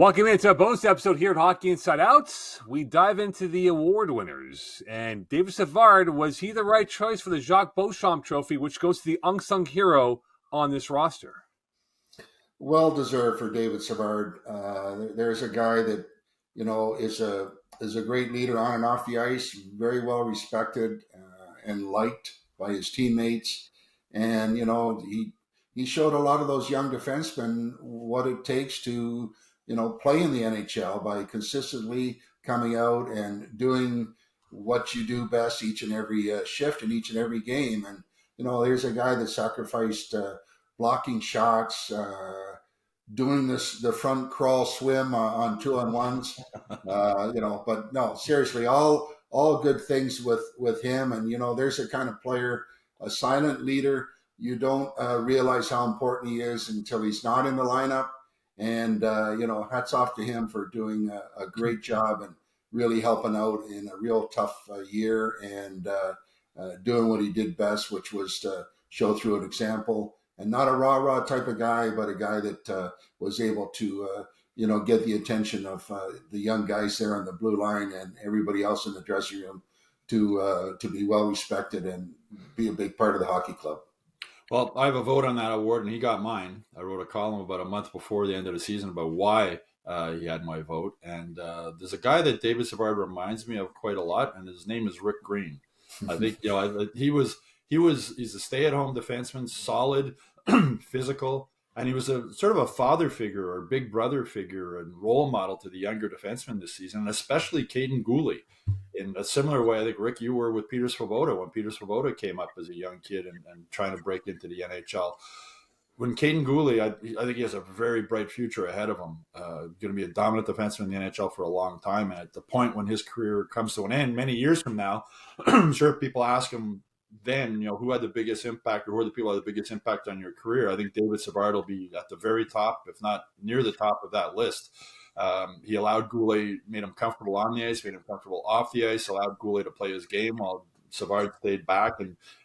Welcome into a bonus episode here at Hockey Inside Out. We dive into the award winners. And David Savard, was he the right choice for the Jacques Beauchamp trophy, which goes to the unsung hero on this roster? Well deserved for David Savard. There's a guy that, is a great leader on and off the ice, very well respected and liked by his teammates. And, he showed a lot of those young defensemen what it takes to play in the NHL by consistently coming out and doing what you do best each and every shift in each and every game. And, there's a guy that sacrificed blocking shots, doing the front crawl swim on 2-on-1s, but no, seriously, all good things with him. And, there's a kind of player, a silent leader. You don't realize how important he is until he's not in the lineup. And, hats off to him for doing a great job and really helping out in a real tough year and doing what he did best, which was to show through an example. And not a rah-rah type of guy, but a guy that was able to, get the attention of the young guys there on the blue line and everybody else in the dressing room to be well respected and be a big part of the hockey club. Well, I have a vote on that award, and he got mine. I wrote a column about a month before the end of the season about why he had my vote. And there's a guy that David Savard reminds me of quite a lot, and his name is Rick Green. I think he's a stay-at-home defenseman, solid, physical, and he was a sort of a father figure or big brother figure and role model to the younger defensemen this season, and especially Caden Gooley. In a similar way, I think, Rick, you were with Peter Svoboda when Peter Svoboda came up as a young kid and trying to break into the NHL. When Caden Gooley, I think he has a very bright future ahead of him. Going to be a dominant defenseman in the NHL for a long time. And at the point when his career comes to an end, many years from now, I'm sure people ask him then, who had the biggest impact or who are the people who had the biggest impact on your career? I think David Savard will be at the very top, if not near the top of that list. He allowed Goulet, made him comfortable on the ice, made him comfortable off the ice, allowed Goulet to play his game while Savard stayed back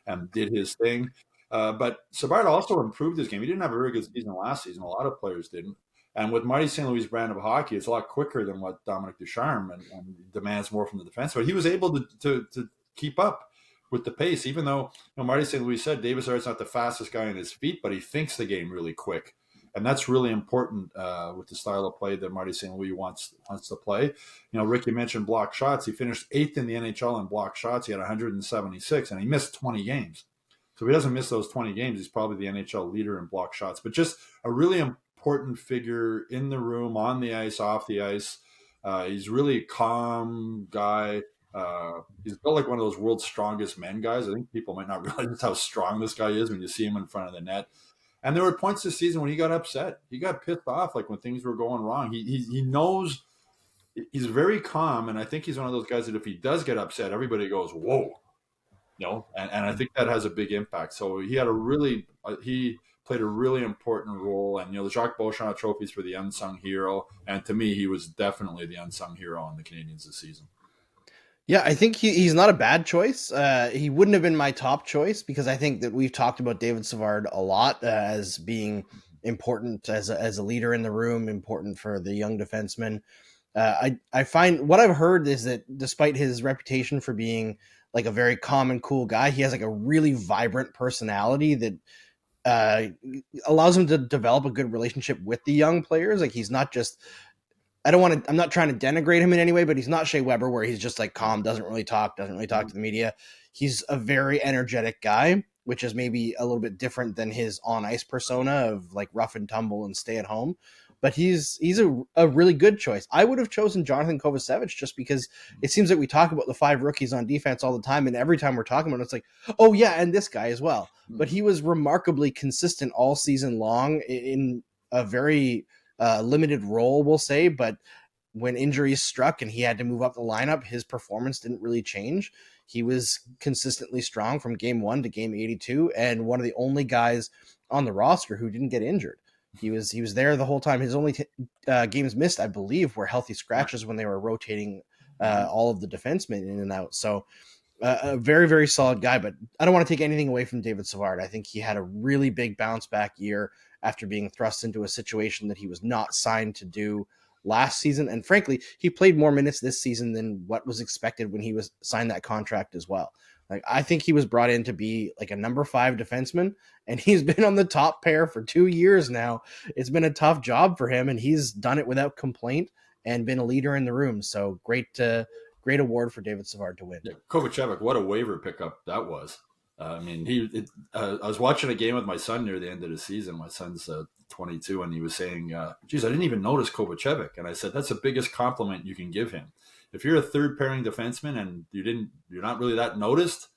and did his thing. But Savard also improved his game. He didn't have a very good season last season. A lot of players didn't. And with Marty St. Louis' brand of hockey, it's a lot quicker than what Dominic Ducharme and demands more from the defense. But he was able to keep up with the pace, even though Marty St. Louis said David Savard's not the fastest guy on his feet, but he thinks the game really quick. And that's really important with the style of play that Marty St. Louis wants to play. Ricky mentioned block shots. He finished 8th in the NHL in block shots. He had 176, and he missed 20 games. So if he doesn't miss those 20 games, he's probably the NHL leader in block shots. But just a really important figure in the room, on the ice, off the ice. He's really a calm guy. He's built like one of those world's strongest men guys. I think people might not realize how strong this guy is when you see him in front of the net. And there were points this season when he got upset. He got pissed off, like when things were going wrong. He knows he's very calm, and I think he's one of those guys that if he does get upset, everybody goes, whoa. And I think that has a big impact. So he played a really important role. And, the Jacques Beauchamp trophies for the unsung hero. And to me, he was definitely the unsung hero on the Canadiens this season. Yeah, I think he's not a bad choice. He wouldn't have been my top choice because I think that we've talked about David Savard a lot as being important as a leader in the room, important for the young defenseman. I find what I've heard is that despite his reputation for being like a very calm and cool guy, he has like a really vibrant personality that allows him to develop a good relationship with the young players. Like he's not just I'm not trying to denigrate him in any way, but he's not Shea Weber where he's just like calm, doesn't really talk to the media. He's a very energetic guy, which is maybe a little bit different than his on ice persona of like rough and tumble and stay at home. But he's a really good choice. I would have chosen Jonathan Kovacevic just because it seems that we talk about the 5 rookies on defense all the time. And every time we're talking about it, it's like, oh yeah, and this guy as well. But he was remarkably consistent all season long in a very limited role, we'll say, but when injuries struck and he had to move up the lineup, his performance didn't really change. He was consistently strong from game 1 to game 82 and one of the only guys on the roster who didn't get injured. He was there the whole time. His only games missed, I believe, were healthy scratches when they were rotating all of the defensemen in and out. So a very, very solid guy, but I don't want to take anything away from David Savard. I think he had a really big bounce back year after being thrust into a situation that he was not signed to do last season. And frankly, he played more minutes this season than what was expected when he was signed that contract as well. Like, I think he was brought in to be like a number 5 defenseman, and he's been on the top pair for 2 years now. It's been a tough job for him, and he's done it without complaint and been a leader in the room. So great award for David Savard to win. Yeah, Kovacevic, what a waiver pickup that was. I mean, I was watching a game with my son near the end of the season. My son's 22, and he was saying, geez, I didn't even notice Kovacevic. And I said, that's the biggest compliment you can give him. If you're a third pairing defenseman and you're not really that noticed,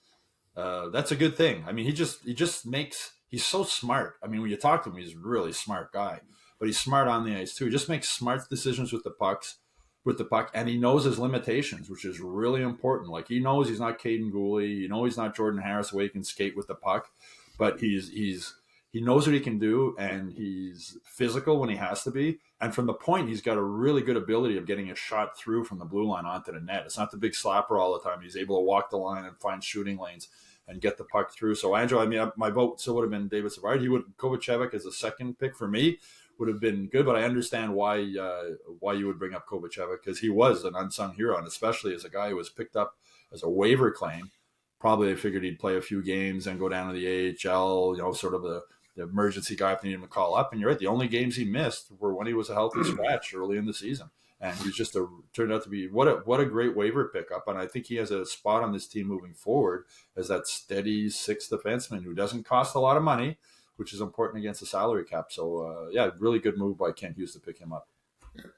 that's a good thing. I mean, he's so smart. I mean, when you talk to him, he's a really smart guy, but he's smart on the ice too. He just makes smart decisions with the puck, and he knows his limitations, which is really important. Like, he knows he's not Caden Gooley, he's not Jordan Harris, where he can skate with the puck, but he knows what he can do, and he's physical when he has to be. And from the point, he's got a really good ability of getting a shot through from the blue line onto the net. It's not the big slapper all the time. He's able to walk the line and find shooting lanes and get the puck through. So, Andrew, I mean, my vote still would have been David Savard. Kovacevic as a second pick for me would have been good, but I understand why you would bring up Kovacevic, because he was an unsung hero, and especially as a guy who was picked up as a waiver claim. Probably they figured he'd play a few games and go down to the AHL, sort of the emergency guy if they need him to call up. And you're right, the only games he missed were when he was a healthy scratch early in the season. And he's just turned out to be what a great waiver pickup. And I think he has a spot on this team moving forward as that steady sixth defenseman who doesn't cost a lot of money, which is important against the salary cap. So, really good move by Kent Hughes to pick him up.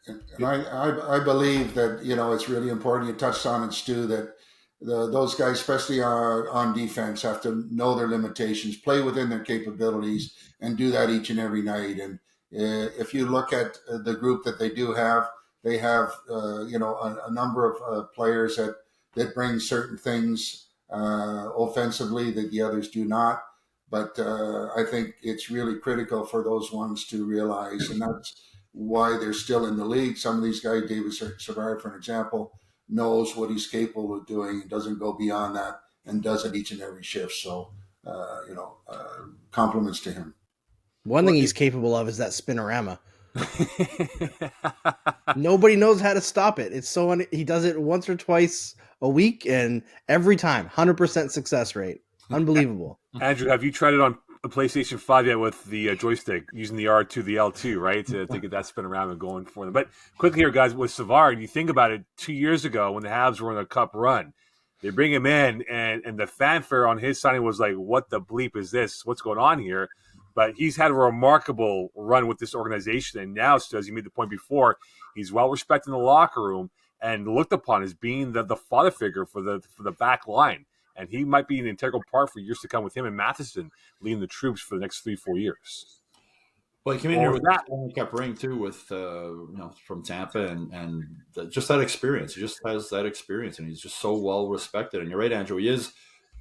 And I believe that, it's really important. You touched on it, Stu, that those guys, especially on defense, have to know their limitations, play within their capabilities, and do that each and every night. And if you look at the group that they do have, they have a number of players that bring certain things offensively that the others do not. But I think it's really critical for those ones to realize, and that's why they're still in the league. Some of these guys, David Savard, for an example, knows what he's capable of doing and doesn't go beyond that and does it each and every shift. So, compliments to him. One thing he's capable of is that spinorama. Nobody knows how to stop it. It's he does it once or twice a week, and every time 100% success rate. Unbelievable. Andrew, have you tried it on a PlayStation 5 yet with the joystick, using the R2, the L2, right, to get that spin around and going for them? But quickly here, guys, with Savard, you think about it, 2 years ago when the Habs were in a cup run, they bring him in, and the fanfare on his signing was like, what the bleep is this? What's going on here? But he's had a remarkable run with this organization, and now, as you made the point before, he's well respected in the locker room and looked upon as being the father figure for the back line. And he might be an integral part for years to come with him and Matheson leading the troops for the next 3-4 years. Well, he came in here with that Stanley Cup ring too, with from Tampa, and just that experience. He just has that experience, and he's just so well respected. And you're right, Andrew. He is,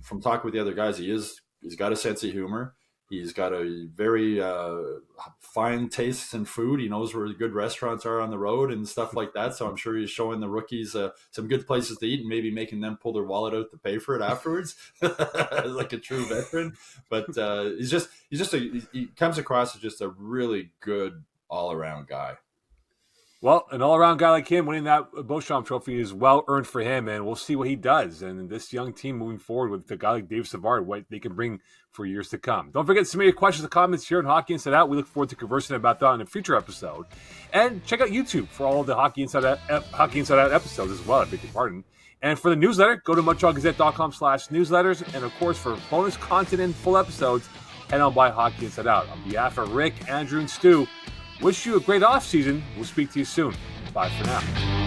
from talking with the other guys, he's got a sense of humor. He's got a very fine taste in food. He knows where the good restaurants are on the road and stuff like that. So I'm sure he's showing the rookies some good places to eat and maybe making them pull their wallet out to pay for it afterwards, like a true veteran. But he comes across as just a really good all-around guy. Well, an all-around guy like him winning that Beauchamp trophy is well-earned for him, and we'll see what he does. And this young team moving forward with a guy like Dave Savard, what they can bring for years to come. Don't forget to submit your questions and comments here on Hockey Inside Out. We look forward to conversing about that on a future episode. And check out YouTube for all of the Hockey Inside Out episodes as well, I beg your pardon. And for the newsletter, go to MontrealGazette.com/newsletters. And, of course, for bonus content and full episodes, head on by Hockey Inside Out. On behalf of Rick, Andrew, and Stu, wish you a great off season. We'll speak to you soon. Bye for now.